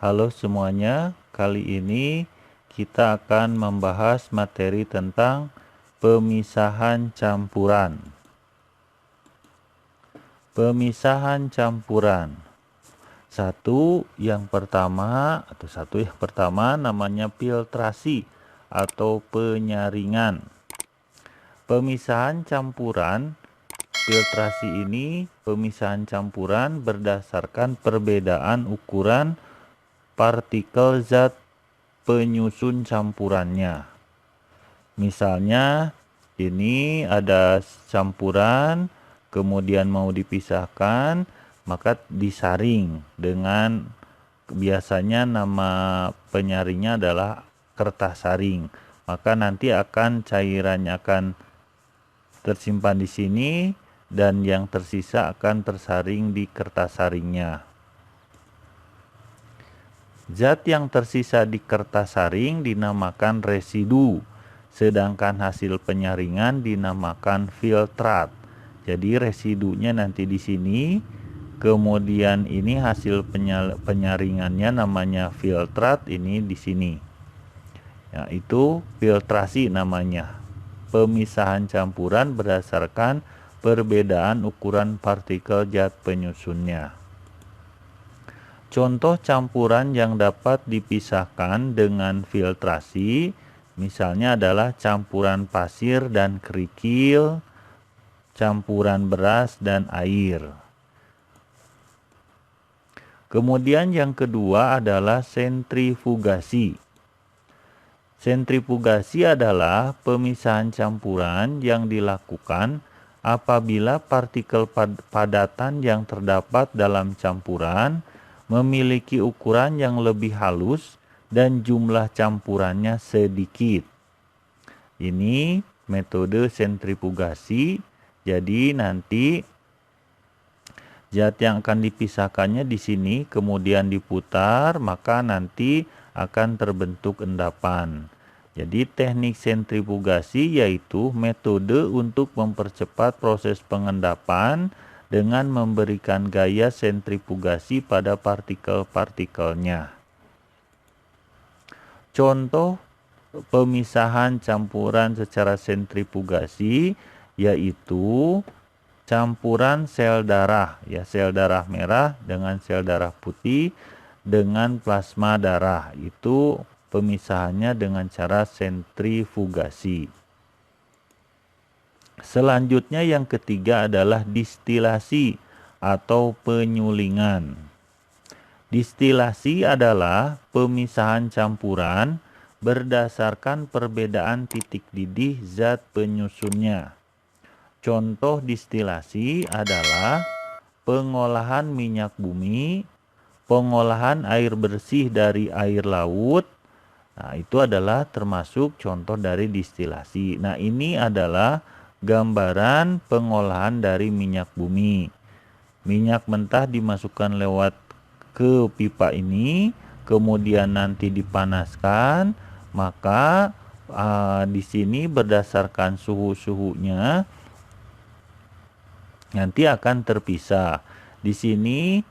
Halo semuanya, kali ini kita akan membahas materi tentang pemisahan campuran. Pemisahan campuran. Satu yang pertama namanya filtrasi atau penyaringan. Pemisahan campuran. Filtrasi ini pemisahan campuran berdasarkan perbedaan ukuran partikel zat penyusun campurannya. Misalnya ini ada campuran, kemudian mau dipisahkan, maka disaring dengan biasanya nama penyaringnya adalah kertas saring. Maka nanti cairannya akan tersimpan di sini dan yang tersisa akan tersaring di kertas saringnya. Zat yang tersisa di kertas saring dinamakan residu, sedangkan hasil penyaringan dinamakan filtrat. Jadi residunya nanti di sini, kemudian ini hasil penyaringannya namanya filtrat, ini di sini. Ya, itu filtrasi namanya. Pemisahan campuran berdasarkan perbedaan ukuran partikel zat penyusunnya. Contoh campuran yang dapat dipisahkan dengan filtrasi misalnya adalah campuran pasir dan kerikil, campuran beras dan air. Kemudian yang kedua adalah sentrifugasi. Sentrifugasi adalah pemisahan campuran yang dilakukan apabila partikel padatan yang terdapat dalam campuran memiliki ukuran yang lebih halus dan jumlah campurannya sedikit. Ini metode sentrifugasi. Jadi nanti zat yang akan dipisahkannya di sini kemudian diputar, maka nanti akan terbentuk endapan. Jadi teknik sentrifugasi yaitu metode untuk mempercepat proses pengendapan dengan memberikan gaya sentrifugasi pada partikel-partikelnya. Contoh pemisahan campuran secara sentrifugasi yaitu campuran sel darah, sel darah merah dengan sel darah putih dengan plasma darah. Itu pemisahannya dengan cara sentrifugasi. Selanjutnya yang ketiga adalah distilasi atau penyulingan. Distilasi adalah pemisahan campuran berdasarkan perbedaan titik didih zat penyusunnya. Contoh distilasi adalah pengolahan minyak bumi, pengolahan air bersih dari air laut. Nah, itu adalah termasuk contoh dari distilasi. Nah, ini adalah gambaran pengolahan dari minyak bumi. Minyak mentah dimasukkan lewat ke pipa ini, kemudian nanti dipanaskan, maka di sini berdasarkan suhunya nanti akan terpisah. Di sini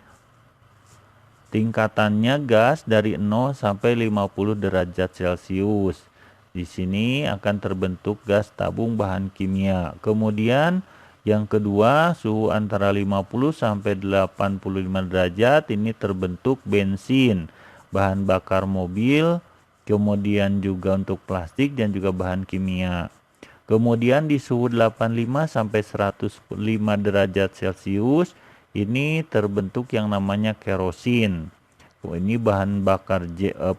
tingkatannya gas dari 0 sampai 50 derajat Celcius. Di sini akan terbentuk gas tabung bahan kimia. Kemudian yang kedua, suhu antara 50 sampai 85 derajat ini terbentuk bensin, bahan bakar mobil, kemudian juga untuk plastik dan juga bahan kimia. Kemudian di suhu 85 sampai 105 derajat Celcius ini terbentuk yang namanya kerosin. Ini bahan bakar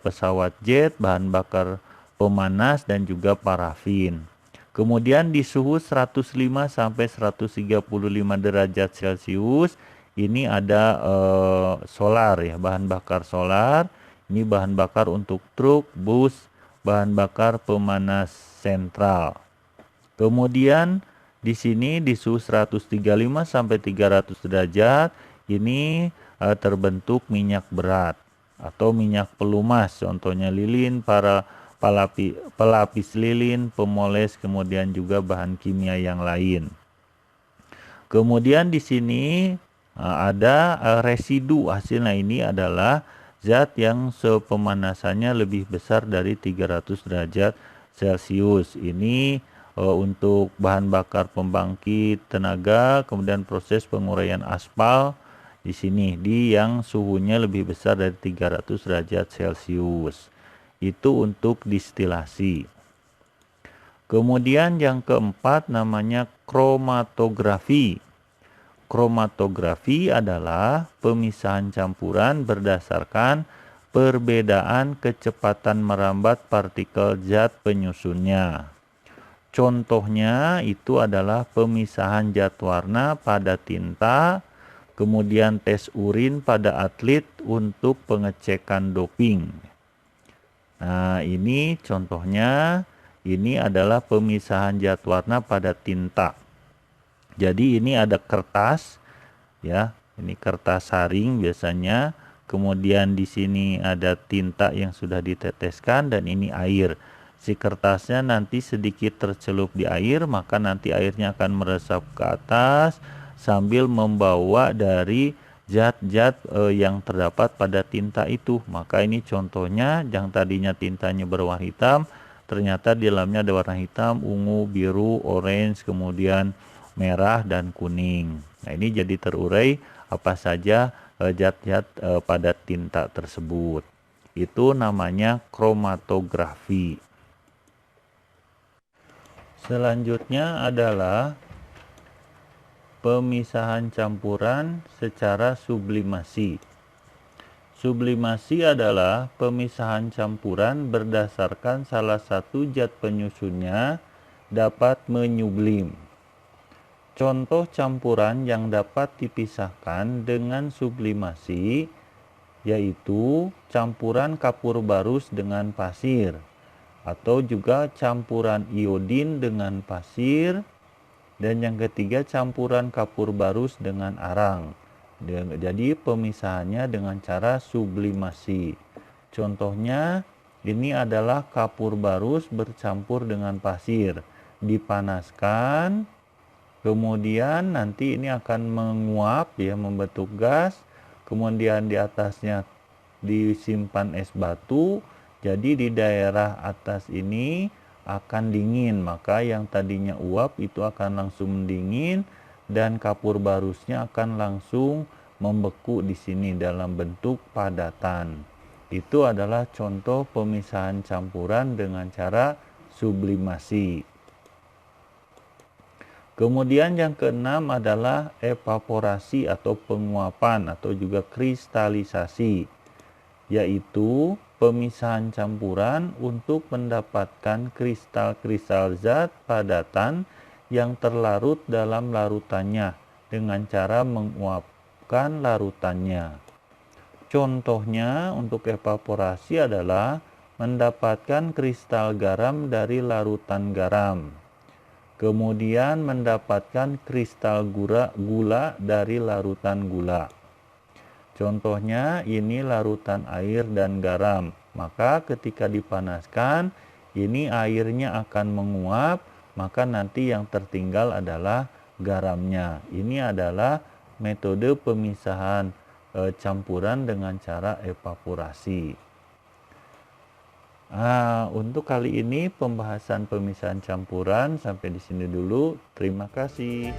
pesawat jet, bahan bakar pemanas dan juga parafin. Kemudian di suhu 105 sampai 135 derajat Celcius ini ada solar, bahan bakar solar. Ini bahan bakar untuk truk, bus, bahan bakar pemanas sentral. Kemudian di sini di suhu 135 sampai 300 derajat ini terbentuk minyak berat atau minyak pelumas, contohnya lilin, pelapis lilin, pemoles, kemudian juga bahan kimia yang lain. Kemudian di sini ada residu, hasilnya ini adalah zat yang pemanasannya lebih besar dari 300 derajat Celcius. Ini untuk bahan bakar pembangkit tenaga, kemudian proses penguraian aspal di sini yang suhunya lebih besar dari 300 derajat Celcius. Itu untuk distilasi. Kemudian yang keempat namanya kromatografi. Kromatografi adalah pemisahan campuran berdasarkan perbedaan kecepatan merambat partikel zat penyusunnya. Contohnya itu adalah pemisahan zat warna pada tinta, kemudian tes urin pada atlet untuk pengecekan doping. Nah, ini contohnya, ini adalah pemisahan zat warna pada tinta. Jadi ini ada kertas, ya, ini kertas saring biasanya. Kemudian di sini ada tinta yang sudah diteteskan dan ini air. Si kertasnya nanti sedikit tercelup di air, maka nanti airnya akan meresap ke atas sambil membawa dari zat-zat yang terdapat pada tinta itu. Maka ini contohnya, yang tadinya tintanya berwarna hitam, ternyata di dalamnya ada warna hitam, ungu, biru, orange, kemudian merah dan kuning. Nah, ini jadi terurai apa saja zat-zat pada tinta tersebut. Itu namanya kromatografi. Selanjutnya adalah pemisahan campuran secara sublimasi. Sublimasi adalah pemisahan campuran berdasarkan salah satu zat penyusunnya dapat menyublim. Contoh campuran yang dapat dipisahkan dengan sublimasi yaitu campuran kapur barus dengan pasir, atau juga campuran iodin dengan pasir, dan yang ketiga campuran kapur barus dengan arang. Jadi pemisahannya dengan cara sublimasi. Contohnya ini adalah kapur barus bercampur dengan pasir, dipanaskan. Kemudian nanti ini akan menguap, ya, membentuk gas. Kemudian di atasnya disimpan es batu. Jadi di daerah atas ini akan dingin. Maka yang tadinya uap itu akan langsung mendingin dan kapur barusnya akan langsung membeku di sini dalam bentuk padatan. Itu adalah contoh pemisahan campuran dengan cara sublimasi. Kemudian yang keenam adalah evaporasi atau penguapan atau juga kristalisasi, yaitu pemisahan campuran untuk mendapatkan kristal-kristal zat padatan yang terlarut dalam larutannya dengan cara menguapkan larutannya. Contohnya untuk evaporasi adalah mendapatkan kristal garam dari larutan garam. Kemudian mendapatkan kristal gula dari larutan gula. Contohnya ini larutan air dan garam. Maka ketika dipanaskan, ini airnya akan menguap, maka nanti yang tertinggal adalah garamnya. Ini adalah metode pemisahan campuran dengan cara evaporasi. Untuk kali ini pembahasan pemisahan campuran sampai di sini dulu. Terima kasih.